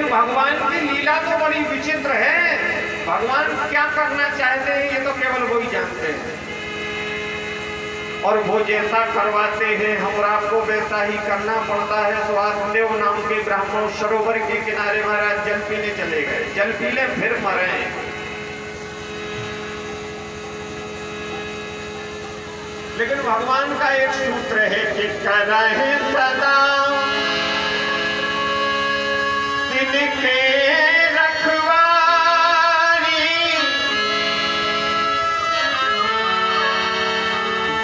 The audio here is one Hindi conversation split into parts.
लेकिन भगवान की लीला तो बड़ी विचित्र है। भगवान क्या करना चाहते हैं ये तो केवल वही जानते हैं, और वो जैसा करवाते हैं हम आपको वैसा ही करना पड़ता है। स्वासदेव नाम के ब्राह्मण सरोवर के किनारे महाराज जल पीने चले गए, जल पी ले फिर मरे। लेकिन भगवान का एक सूत्र है कि करे सदा तिनके रखवारी,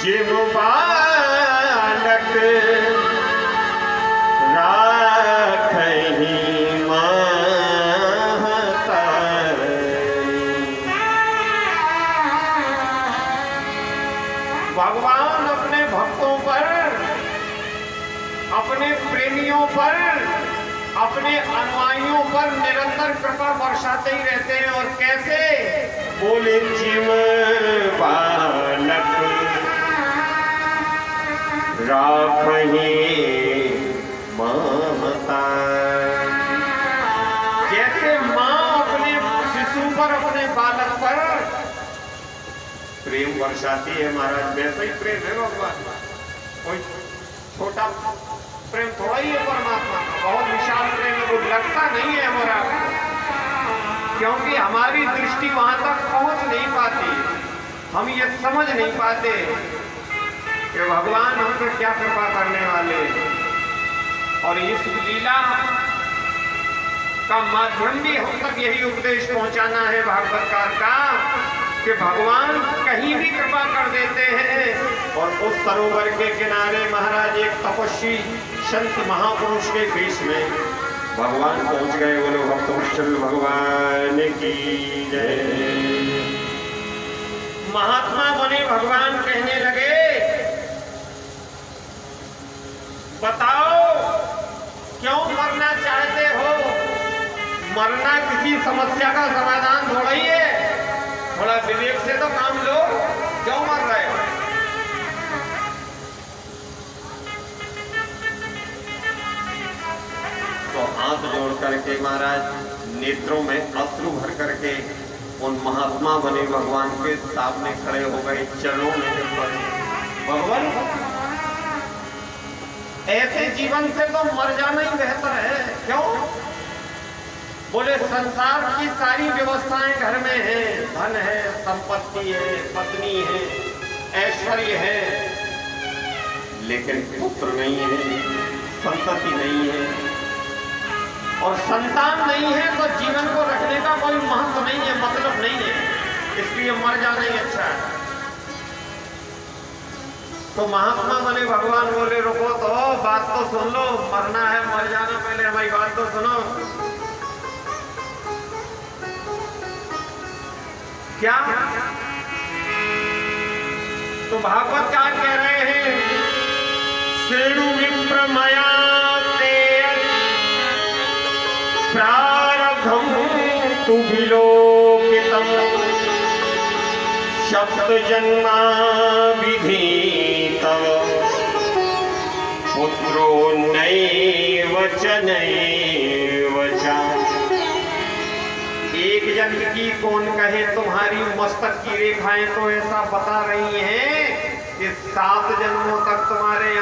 जिम बालक राखहि भगवान अपने भक्तों पर, अपने प्रेमियों पर, अपने अनुयायियों पर निरंतर कृपा बरसाते ही रहते हैं। और कैसे? बोले जिम बालक राखहि ममता, जैसे माँ अपने शिशु पर, अपने बालक पर प्रेम बरसाती है महाराज, वैसे ही प्रेम है भगवान। कोई छोटा प्रेम थोड़ा ही है परमात्मा का, बहुत विशाल प्रेम है। वो लगता नहीं है हमारा, क्योंकि हमारी दृष्टि वहां तक पहुंच नहीं पाती, हम ये समझ नहीं पाते कि भगवान हम पर क्या कृपा करने वाले। और इस लीला का माध्यम भी हम तक यही उपदेश पहुंचाना है भागवतकार का कि भगवान कहीं भी कृपा कर देते हैं। और उस सरोवर के किनारे महाराज एक तपस्वी संत महापुरुष के बीच में भगवान पहुंच गए। बोलो भक्तवत्सल भगवान की जय। महात्मा बने भगवान कहने लगे, बताओ क्यों मरना चाहते हो? मरना किसी समस्या का समाधान थोड़ा ही है, थोड़ा विवेक से तो काम लो, क्यों मर रहे हो? तो हाथ जोड़ करके महाराज नेत्रों में अश्रु भर करके उन महात्मा बने भगवान के सामने खड़े हो गए, चरणों में गिर पड़े। भगवान, ऐसे जीवन से तो मर जाना ही बेहतर है। क्यों? बोले संसार की सारी व्यवस्थाएं घर में है, धन है, संपत्ति है, पत्नी है, ऐश्वर्य है, लेकिन पुत्र नहीं है, संतति नहीं है, और संतान नहीं है, तो जीवन को रखने का कोई महत्व नहीं है, मतलब नहीं है, इसलिए मर जाना ही अच्छा है। तो महात्मा बने भगवान बोले, रुको तो, बात तो सुन लो, मरना है, मर जाना, पहले हमारी बात तो सुनो। क्या? तो भागवत क्या कह रहे हैं? सेणु विप्र मया ते प्रारब्धं तु विलोकितं शब्द जन्मा विधीतव पुत्रो नैव च नैव च। एक जन्म की कौन कहे, तुम्हारी मस्तक की रेखाएं तो ऐसा बता रही हैं कि 7 जन्मों तक तुम्हारे